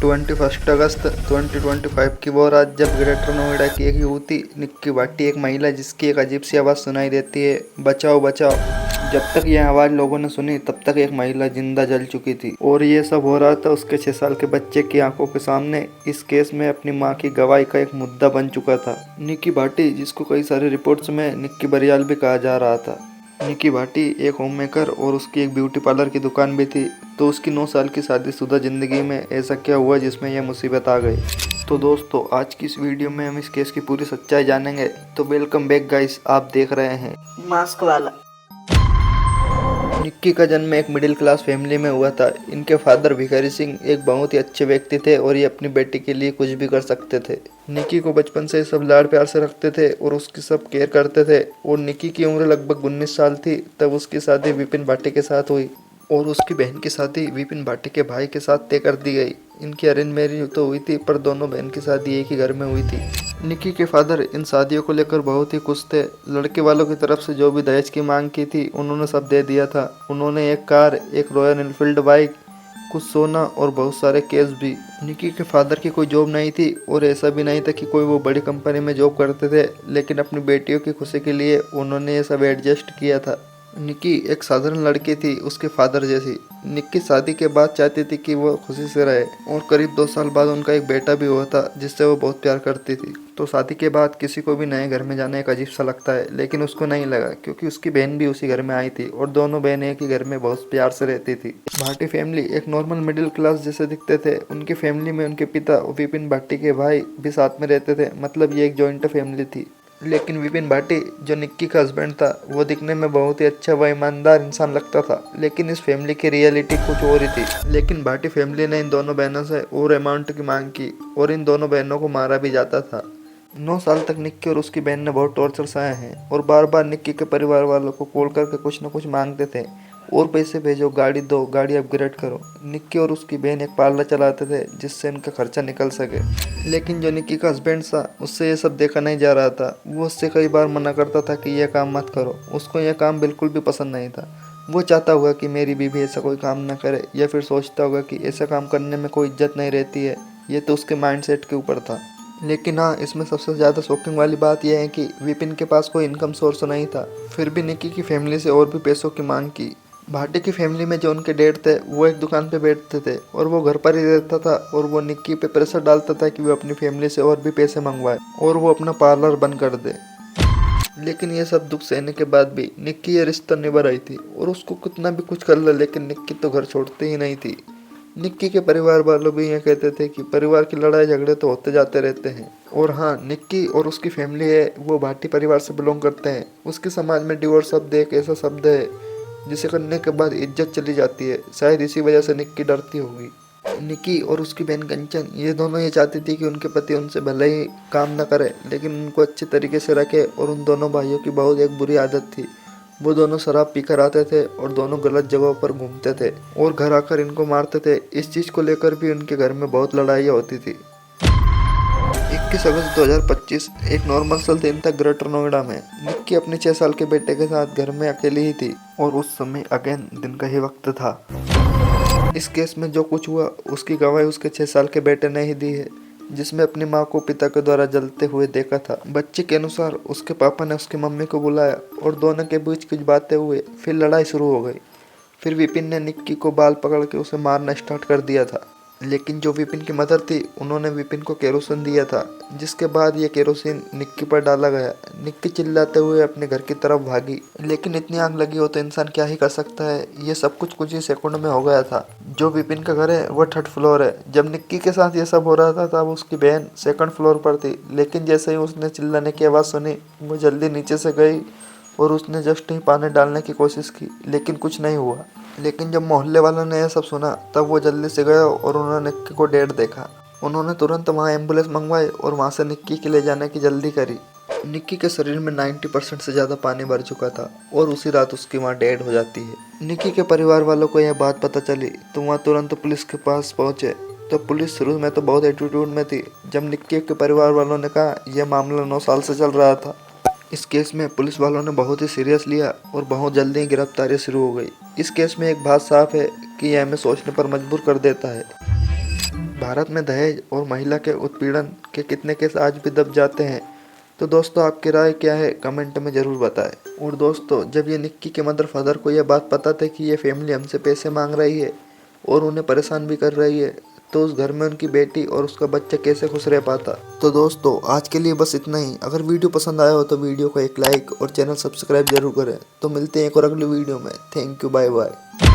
21 अगस्त 2025 की वो रात जब ग्रेटर नोएडा की एक युवती निक्की भाटी, एक महिला जिसकी एक अजीब सी आवाज़ सुनाई देती है, बचाओ बचाओ। जब तक यह आवाज़ लोगों ने सुनी तब तक एक महिला जिंदा जल चुकी थी और ये सब हो रहा था उसके 6 साल के बच्चे की आंखों के सामने। इस केस में अपनी मां की गवाही का एक मुद्दा बन चुका था। निक्की भाटी, जिसको कई सारे रिपोर्ट्स में निक्की बरियाल भी कहा जा रहा था। निक्की भाटी एक होम मेकर और उसकी एक ब्यूटी पार्लर की दुकान भी थी। तो उसकी 9 साल की शादीशुदा ज़िंदगी में ऐसा क्या हुआ जिसमें यह मुसीबत आ गई। तो दोस्तों, आज की इस वीडियो में हम इस केस की पूरी सच्चाई जानेंगे। तो वेलकम बैक गाइस, आप देख रहे हैं मास्क वाला। निक्की का जन्म एक मिडिल क्लास फैमिली में हुआ था। इनके फादर भिखारी सिंह एक बहुत ही अच्छे व्यक्ति थे और ये अपनी बेटी के लिए कुछ भी कर सकते थे। निक्की को बचपन से सब लाड प्यार से रखते थे और उसकी सब केयर करते थे। और निक्की की उम्र लगभग 19 साल थी तब उसकी शादी विपिन भाटी के साथ हुई और उसकी बहन की शादी विपिन भाटी के भाई के साथ तय कर दी गई। इनकी अरेंज मैरिज तो हुई थी पर दोनों बहन की शादी एक ही घर में हुई थी। निक्की के फादर इन शादियों को लेकर बहुत ही खुश थे। लड़के वालों की तरफ से जो भी दहेज की मांग की थी उन्होंने सब दे दिया था। उन्होंने एक कार, एक रॉयल एनफील्ड बाइक, कुछ सोना और बहुत सारे केस भी। निक्की के फादर की कोई जॉब नहीं थी और ऐसा भी नहीं था कि कोई वो बड़ी कंपनी में जॉब करते थे, लेकिन अपनी बेटियों की खुशी के लिए उन्होंने ये सब एडजस्ट किया था। निक्की एक साधारण लड़की थी उसके फादर जैसी। निक्की शादी के बाद चाहती थी कि वो खुशी से रहे और करीब 2 साल बाद उनका एक बेटा भी हुआ था जिससे वो बहुत प्यार करती थी। तो शादी के बाद किसी को भी नए घर में जाना एक अजीब सा लगता है, लेकिन उसको नहीं लगा क्योंकि उसकी बहन भी उसी घर में आई थी और दोनों बहनें एक ही घर में बहुत प्यार से रहती थी। भाटी फैमिली एक नॉर्मल मिडिल क्लास जैसे दिखते थे। उनकी फैमिली में उनके पिता विपिन भाटी के भाई भी साथ में रहते थे, मतलब ये एक जॉइंट फैमिली थी। लेकिन विपिन भाटी जो निक्की का हस्बैंड था वो दिखने में बहुत ही अच्छा व ईमानदार इंसान लगता था, लेकिन इस फैमिली की रियलिटी कुछ और ही थी। लेकिन भाटी फैमिली ने इन दोनों बहनों से और अमाउंट की मांग की और इन दोनों बहनों को मारा भी जाता था। 9 साल तक निक्की और उसकी बहन ने बहुत टॉर्चर सहे हैं और बार बार निक्की के परिवार वालों को कॉल करके कुछ न कुछ मांगते थे और पैसे भेजो, गाड़ी दो, गाड़ी अपग्रेड करो। निक्की और उसकी बहन एक पार्लर चलाते थे जिससे इनका खर्चा निकल सके। लेकिन जो निक्की का हस्बैंड था उससे ये सब देखा नहीं जा रहा था। वो उससे कई बार मना करता था कि यह काम मत करो। उसको यह काम बिल्कुल भी पसंद नहीं था। वो चाहता होगा कि मेरी बीवी ऐसा कोई काम ना करे, या फिर सोचता होगा कि ऐसा काम करने में कोई इज्जत नहीं रहती है। ये तो उसके माइंडसेट के ऊपर था। लेकिन हाँ, इसमें सबसे ज़्यादा शॉकिंग वाली बात यह है कि विपिन के पास कोई इनकम सोर्स नहीं था, फिर भी निक्की की फैमिली से और भी पैसों की मांग की। भाटी की फैमिली में जो उनके डैड थे वो एक दुकान पे बैठते थे और वो घर पर ही रहता था और वो निक्की पे प्रेशर डालता था कि वो अपनी फैमिली से और भी पैसे मंगवाए और वो अपना पार्लर बंद कर दे। लेकिन ये सब दुख सहने के बाद भी निक्की ये रिश्ता निभा रही थी और उसको कितना भी कुछ कर ले, लेकिन निक्की तो घर छोड़ती ही नहीं थी। निक्की के परिवार वालों भी ये कहते थे कि परिवार की लड़ाई झगड़े तो होते जाते रहते हैं। और हाँ, निक्की और उसकी फैमिली है वो भाटी परिवार से बिलोंग करते हैं। उसके समाज में डिवोर्स शब्द एक ऐसा शब्द है जिसे करने के बाद इज्जत चली जाती है। शायद इसी वजह से निक्की डरती होगी। निक्की और उसकी बहन कंचन ये दोनों ये चाहती थी कि उनके पति उनसे भले ही काम न करे लेकिन उनको अच्छे तरीके से रखे। और उन दोनों भाइयों की बहुत एक बुरी आदत थी। वो दोनों शराब पीकर आते थे और दोनों गलत जगहों पर घूमते थे और घर आकर इनको मारते थे। इस चीज़ को लेकर भी उनके घर में बहुत लड़ाइयाँ होती थी। 21 अगस्त 2025 एक नॉर्मल सा दिन था ग्रेटर नोएडा में। निक्की अपने 6 साल के बेटे के साथ घर में अकेली ही थी और उस समय अगेन दिन का ही वक्त था। इस केस में जो कुछ हुआ उसकी गवाही उसके 6 साल के बेटे ने ही दी है, जिसमें अपनी मां को पिता के द्वारा जलते हुए देखा था। बच्चे के अनुसार उसके पापा ने उसकी मम्मी को बुलाया और दोनों के बीच कुछ बातें हुए, फिर लड़ाई शुरू हो गई। फिर विपिन ने निक्की को बाल पकड़ के उसे मारना स्टार्ट कर दिया था। लेकिन जो विपिन की मदर थी उन्होंने विपिन को केरोसिन दिया था, जिसके बाद ये केरोसिन निक्की पर डाला गया। निक्की चिल्लाते हुए अपने घर की तरफ भागी। लेकिन इतनी आग लगी हो तो इंसान क्या ही कर सकता है। ये सब कुछ ही सेकंड में हो गया था। जो विपिन का घर है वो 3rd फ्लोर है। जब निक्की के साथ ये सब हो रहा था तब उसकी बहन 2nd फ्लोर पर थी। लेकिन जैसे ही उसने चिल्लाने की आवाज़ सुनी वो जल्दी नीचे से गई और उसने जस्ट ही पानी डालने की कोशिश की, लेकिन कुछ नहीं हुआ। लेकिन जब मोहल्ले वालों ने यह सब सुना तब वो जल्दी से गया और उन्होंने निक्की को डेड देखा। उन्होंने तुरंत वहाँ एम्बुलेंस मंगवाई और वहाँ से निक्की के ले जाने की जल्दी करी। निक्की के शरीर में 90% से ज़्यादा पानी भर चुका था और उसी रात उसकी माँ डेड हो जाती है। निक्की के परिवार वालों को यह बात पता चली तो वहाँ तुरंत पुलिस के पास पहुँचे। तो पुलिस शुरू में तो बहुत एटीट्यूड में थी। जब निक्की के परिवार वालों ने कहा यह मामला 9 साल से चल रहा था। इस केस में पुलिस वालों ने बहुत ही सीरियस लिया और बहुत जल्दी ही गिरफ्तारी शुरू हो गई। इस केस में एक बात साफ है कि यह हमें सोचने पर मजबूर कर देता है। भारत में दहेज और महिला के उत्पीड़न के कितने केस आज भी दब जाते हैं। तो दोस्तों आपकी राय क्या है कमेंट में ज़रूर बताएं। और दोस्तों जब ये निक्की के मदर फादर को यह बात पता थी कि ये फैमिली हमसे पैसे मांग रही है और उन्हें परेशान भी कर रही है, तो उस घर में उनकी बेटी और उसका बच्चा कैसे खुश रह पाता। तो दोस्तों आज के लिए बस इतना ही। अगर वीडियो पसंद आया हो तो वीडियो को एक लाइक और चैनल सब्सक्राइब जरूर करें। तो मिलते हैं एक और अगली वीडियो में। Thank you, bye bye.